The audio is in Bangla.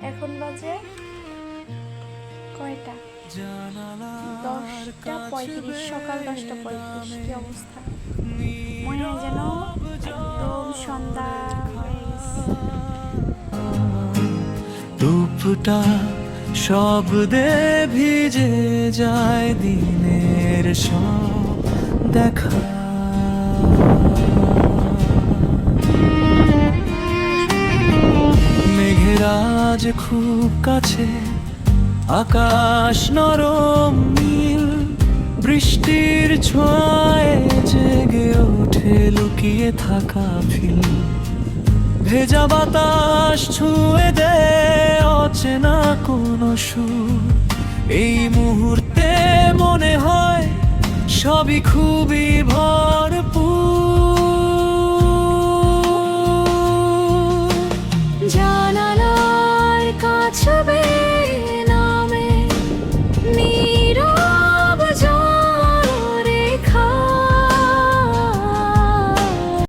এখন বাজে কয়টা? 10:35, সকাল 10:35। কি অবস্থা, মনে হয় যেন একদম সন্ধ্যা হয়ে গেছে। রূপটা শব্দে ভিজে যায় দিনের সব দেখা। মেঘেরা আজ খুব কাছে, আকাশ নরম নীল, বৃষ্টির ছোঁয়ায় জেগে ওঠে লুকিয়ে থাকা ফিল। ভেজা বাতাস ছুঁয়ে দেয় অচেনা কোনো সুর। এই মুহূর্তে মনে হয় সবই খুবই ভরপুর। জানালার কাছে